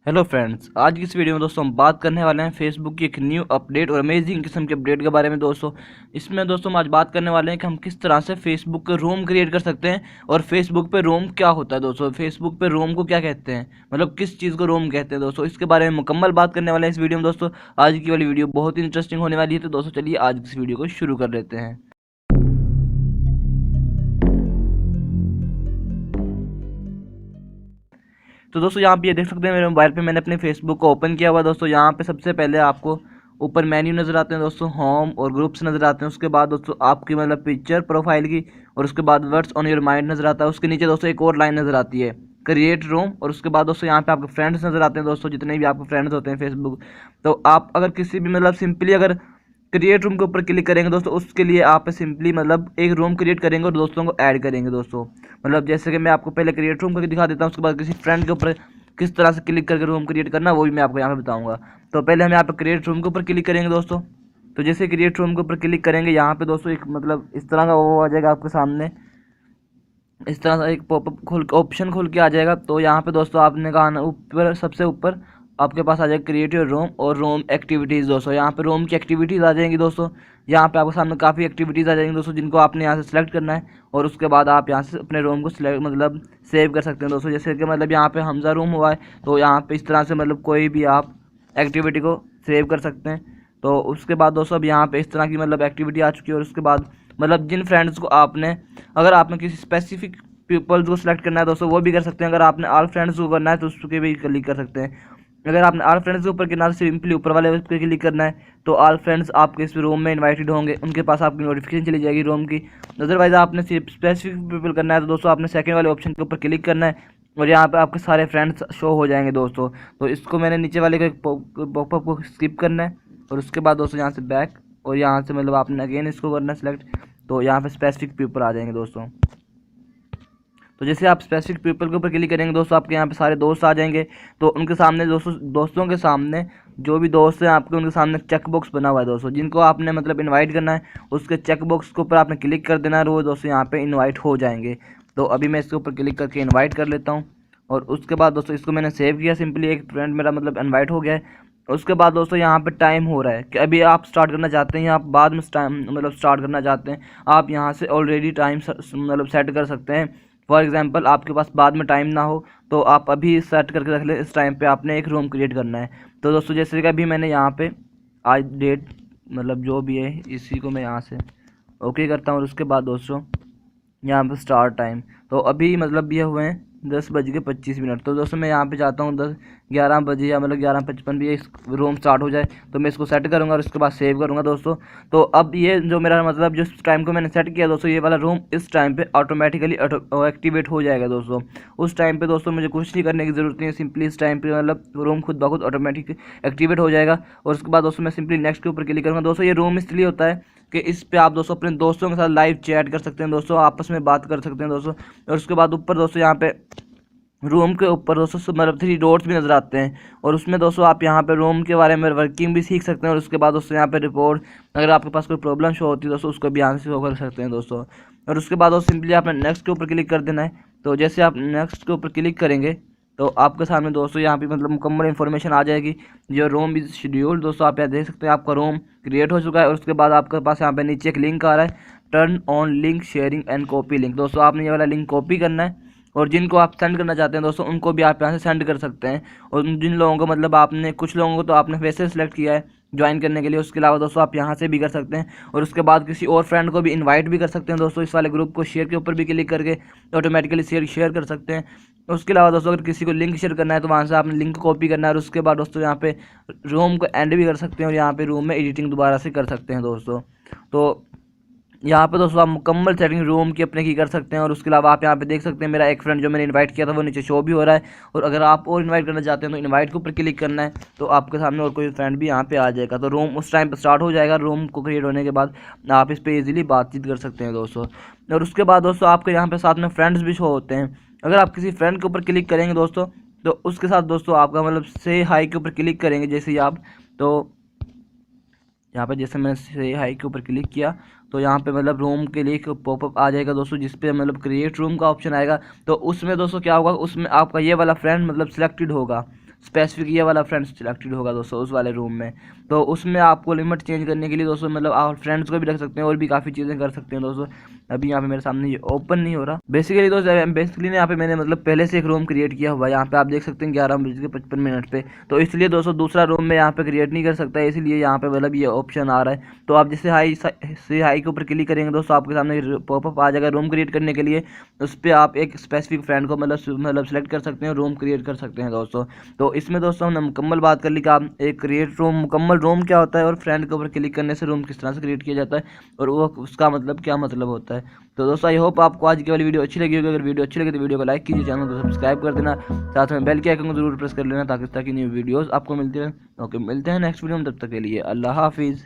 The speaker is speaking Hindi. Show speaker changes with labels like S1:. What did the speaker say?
S1: हेलो फ्रेंड्स, आज की इस वीडियो में दोस्तों हम बात करने वाले हैं फेसबुक की एक न्यू अपडेट और अमेजिंग किस्म के अपडेट के बारे में। दोस्तों इसमें दोस्तों हम आज बात करने वाले हैं कि हम किस तरह से फेसबुक का रूम क्रिएट कर सकते हैं और फेसबुक पे रूम क्या होता है। दोस्तों फेसबुक पे रूम को क्या कहते हैं, मतलब किस चीज़ को रूम कहते हैं, दोस्तों इसके बारे में मुकम्मल बात करने वाले हैं इस वीडियो में। दोस्तों आज की वाली वीडियो बहुत ही इंटरेस्टिंग होने वाली है, तो दोस्तों चलिए आज की इस वीडियो को शुरू कर लेते हैं। तो दोस्तों यहाँ पे ये देख सकते हैं मेरे मोबाइल पे मैंने अपने फेसबुक को ओपन किया हुआ है। दोस्तों यहाँ पे सबसे पहले आपको ऊपर मेन्यू नज़र आते हैं, दोस्तों होम और ग्रुप्स नज़र आते हैं। उसके बाद दोस्तों आपकी मतलब पिक्चर प्रोफाइल की, और उसके बाद वर्ड्स ऑन योर माइंड नज़र आता है। उसके नीचे दोस्तों एक और लाइन नज़र आती है, क्रिएट रूम। और उसके बाद दोस्तों यहाँ पे आपके फ्रेंड्स नज़र आते हैं। दोस्तों जितने भी आपके फ्रेंड्स होते हैं फेसबुक, तो आप अगर किसी भी मतलब सिंपली अगर क्रिएट रूम के ऊपर क्लिक करेंगे दोस्तों, उसके लिए आप सिंपली मतलब एक रूम क्रिएट करेंगे और दोस्तों को ऐड करेंगे। दोस्तों मतलब जैसे कि मैं आपको पहले क्रिएट रूम करके दिखा देता हूँ, उसके बाद किसी फ्रेंड के ऊपर किस तरह से क्लिक करके रूम क्रिएट करना वो भी मैं आपको यहाँ पे बताऊँगा। तो पहले हम यहाँ पे क्रिएट रूम के ऊपर क्लिक करेंगे दोस्तों। तो जैसे क्रिएट रूम के ऊपर क्लिक करेंगे, यहाँ पे दोस्तों एक मतलब इस तरह का वो आ जाएगा आपके सामने, इस तरह से एक पॉपअप खोल ऑप्शन खोल के आ जाएगा। तो यहाँ पे दोस्तों आपने कहा ना ऊपर सबसे ऊपर आपके पास आ जाएगा क्रिएट योर रूम और रूम एक्टिविटीज़। दोस्तों यहाँ पे रूम की एक्टिविटीज़ आ जाएंगी। दोस्तों यहाँ पे आपके सामने काफ़ी एक्टिविटीज़ आ जाएंगी दोस्तों, जिनको आपने यहाँ से सिलेक्ट करना है और उसके बाद आप यहाँ से अपने रूम को सिलेक्ट मतलब सेव कर सकते हैं। दोस्तों जैसे कि मतलब यहाँ पे हमजा रूम हुआ है, तो यहाँ पे इस तरह से मतलब कोई भी आप एक्टिविटी को सेव कर सकते हैं। तो उसके बाद दोस्तों अब यहाँ पे इस तरह की मतलब एक्टिविटी आ चुकी है। और उसके बाद मतलब जिन फ्रेंड्स को आपने अगर आपने किसी स्पेसिफिक पीपल्स को सिलेक्ट करना है दोस्तों वो भी कर सकते हैं। अगर आपने ऑल फ्रेंड्स को करना है तो उसके भी क्लिक कर सकते हैं। अगर आपने ऑल फ्रेंड्स के ऊपर करना है तो सिंपली ऊपर वाले पे क्लिक करना है, तो ऑल फ्रेंड्स आपके इस रूम में इनवाइटेड होंगे, उनके पास आपकी नोटिफिकेशन चली जाएगी रूम की। अदरवाइज आपने सिर्फ स्पेसिफिक पीपल करना है तो दोस्तों आपने सेकंड वाले ऑप्शन के ऊपर क्लिक करना है और यहाँ पे आपके सारे फ्रेंड्स शो हो जाएंगे दोस्तों। तो इसको मैंने नीचे वाले को पॉपअप को स्किप करना है और उसके बाद दोस्तों यहाँ से बैक, और यहाँ से मतलब आपने अगेन इसको करना है सिलेक्ट, तो यहाँ पे स्पेसिफिक पीपल आ जाएंगे दोस्तों। तो जैसे आप स्पेसिफिक पीपल के ऊपर क्लिक करेंगे दोस्तों आपके यहाँ पे सारे दोस्त आ जाएंगे। तो उनके सामने दोस्तों के सामने जो भी दोस्त हैं आपके, उनके सामने चेक बॉक्स बना हुआ है दोस्तों, जिनको आपने मतलब इनवाइट करना है उसके चेक बॉक्स के ऊपर आपने क्लिक कर देना है और वो दोस्तों यहाँ पे इनवाइट हो जाएंगे। तो अभी मैं इसके ऊपर क्लिक करके इन्वाइट कर लेता हूँ और उसके बाद दोस्तों इसको मैंने सेव किया, सिंपली एक फ्रेंड मेरा मतलब इन्वाइट हो गया है। उसके बाद दोस्तों यहाँ पे टाइम हो रहा है कि अभी आप स्टार्ट करना चाहते हैं या आप बाद में टाइम मतलब स्टार्ट करना चाहते हैं, आप यहाँ से ऑलरेडी टाइम मतलब सेट कर सकते हैं। फॉर एग्जांपल आपके पास बाद में टाइम ना हो तो आप अभी सेट करके रख लें, इस टाइम पे आपने एक रूम क्रिएट करना है। तो दोस्तों जैसे कि अभी मैंने यहाँ पे आज डेट मतलब जो भी है इसी को मैं यहाँ से ओके करता हूँ और उसके बाद दोस्तों यहाँ पे स्टार्ट टाइम, तो अभी मतलब ये हुए हैं 10:25। तो दोस्तों मैं यहाँ पे चाहता हूँ 11 बजे या मतलब 11:55 भी इस रूम स्टार्ट हो जाए, तो मैं इसको सेट करूँगा और उसके बाद सेव करूँगा दोस्तों। तो अब ये जो मेरा मतलब जिस टाइम को मैंने सेट किया दोस्तों, ये वाला रूम इस टाइम पे ऑटोमेटिकली एक्टिवेट हो जाएगा दोस्तों। उस टाइम पे दोस्तों मुझे कुछ नहीं करने की ज़रूरत नहीं है, सिंपली इस टाइम पे मतलब रूम खुद ब खुद ऑटोमेटिक एक्टिवेट हो जाएगा। और उसके बाद दोस्तों मैं सिंपली नेक्स्ट के ऊपर क्लिक करूँगा। दोस्तों ये रूम इसलिए होता है कि इस पे आप दोस्तों अपने दोस्तों के साथ लाइव चैट कर सकते हैं दोस्तों, आपस में बात कर सकते हैं दोस्तों। और उसके बाद ऊपर दोस्तों यहाँ पे रूम के ऊपर दोस्तों मतलब 3 डॉट्स भी नज़र आते हैं और उसमें दोस्तों आप यहाँ पे रूम के बारे में वर्किंग भी सीख सकते हैं। और उसके बाद दोस्तों यहाँ पे रिपोर्ट, अगर आपके पास कोई प्रॉब्लम शो होती है दोस्तों उसको भी यहाँ से शो कर सकते हैं दोस्तों। और उसके बाद दोस्तों सिंपली आपने नेक्स्ट के ऊपर क्लिक कर देना है। तो जैसे आप नेक्स्ट के ऊपर क्लिक करेंगे तो आपके सामने दोस्तों यहाँ पे मतलब मुकम्मल इन्फॉर्मेशन आ जाएगी। जो रूम इज शेड्यूल, दोस्तों आप यहाँ देख सकते हैं आपका रूम क्रिएट हो चुका है। और उसके बाद आपके पास यहाँ पे नीचे एक लिंक आ रहा है, turn on link sharing and copy link. दोस्तों आपने ये वाला लिंक कॉपी करना है और जिनको आप सेंड करना चाहते हैं दोस्तों उनको भी आप यहाँ से सेंड कर सकते हैं। और जिन लोगों को मतलब आपने कुछ लोगों को तो आपने वैसे सेलेक्ट किया है ज्वाइन करने के लिए, उसके अलावा दोस्तों आप यहाँ से भी कर सकते हैं। और उसके बाद किसी और फ्रेंड को भी इनवाइट भी कर सकते हैं दोस्तों, इस वाले ग्रुप को शेयर के ऊपर भी क्लिक करके ऑटोमेटिकली शेयर कर सकते हैं। उसके अलावा दोस्तों अगर किसी को लिंक शेयर करना है तो वहाँ से आपने लिंक कॉपी करना है और उसके बाद दोस्तों यहाँ पे रूम को एंड भी कर सकते हैं और यहाँ पे रूम में एडिटिंग दोबारा से कर सकते हैं दोस्तों। तो यहाँ पे दोस्तों आप मुकम्मल सेटिंग रूम की अपने की कर सकते हैं। और उसके अलावा आप यहाँ पे देख सकते हैं मेरा एक फ्रेंड जो मैंने इनवाइट किया था वो नीचे शो भी हो रहा है। और अगर आप और इनवाइट करना चाहते हैं तो इनवाइट के ऊपर क्लिक करना है, तो आपके सामने और कोई फ्रेंड भी यहाँ पे आ जाएगा। तो रूम उस टाइम पर स्टार्ट हो जाएगा, रूम को क्रिएट होने के बाद आप इस पर ईजिली बातचीत कर सकते हैं दोस्तों। और उसके बाद दोस्तों आपके यहाँ पर साथ में फ्रेंड्स भी शो होते हैं। अगर आप किसी फ्रेंड के ऊपर क्लिक करेंगे दोस्तों तो उसके साथ दोस्तों आपका मतलब से हाई के ऊपर क्लिक करेंगे जैसे ही आप, तो यहाँ पे जैसे मैंने से हाई के ऊपर क्लिक किया तो यहाँ पे मतलब रूम के लिए एक पॉपअप आ जाएगा दोस्तों, जिस पे मतलब क्रिएट रूम का ऑप्शन आएगा। तो उसमें दोस्तों क्या होगा, उसमें आपका ये वाला फ्रेंड मतलब सिलेक्टेड होगा। स्पेसिफिक ये वाला फ्रेंड सिलेक्टेड होगा दोस्तों उस वाले रूम में। तो उसमें आपको लिमिट चेंज करने के लिए दोस्तों मतलब आप फ्रेंड्स को भी रख सकते हैं और भी काफ़ी चीज़ें कर सकते हैं दोस्तों। अभी यहाँ पे मेरे सामने ये ओपन नहीं हो रहा बेसिकली दोस्तों। बेसिकली यहाँ पे मैंने मतलब पहले से एक रूम क्रिएट किया हुआ है, यहाँ पे आप देख सकते हैं 11:55 पे। तो इसलिए दोस्तों दूसरा रूम में यहाँ पे क्रिएट नहीं कर सकता, इसलिए यहाँ पे मतलब ये ऑप्शन आ रहा है। तो आप जैसे हाई के ऊपर क्लिक करेंगे दोस्तों आपके सामने पॉपअप आ जाएगा रूम क्रिएट करने के लिए। उस पर आप एक स्पेसिफिक फ्रेंड को मतलब सेलेक्ट कर सकते हैं, रूम क्रिएट कर सकते हैं दोस्तों। तो इसमें दोस्तों हमने मुकम्मल बात कर ली कि आप एक क्रिएट रूम, मुकम्मल रूम क्या होता है और फ्रेंड के ऊपर क्लिक करने से रूम किस तरह से क्रिएट किया जाता है और वो उसका मतलब क्या मतलब होता है। तो दोस्तों आई होप आपको आज की वाली वीडियो अच्छी लगी होगी। अगर वीडियो अच्छी लगी तो वीडियो को लाइक कीजिए, चैनल को सब्सक्राइब कर देना, साथ में बेल के आइकन को जरूर प्रेस कर लेना ताकि न्यू वीडियोस आपको मिलती रहे। ओके, मिलते हैं नेक्स्ट वीडियो में, तब तक के लिए अल्लाह हाफिज़।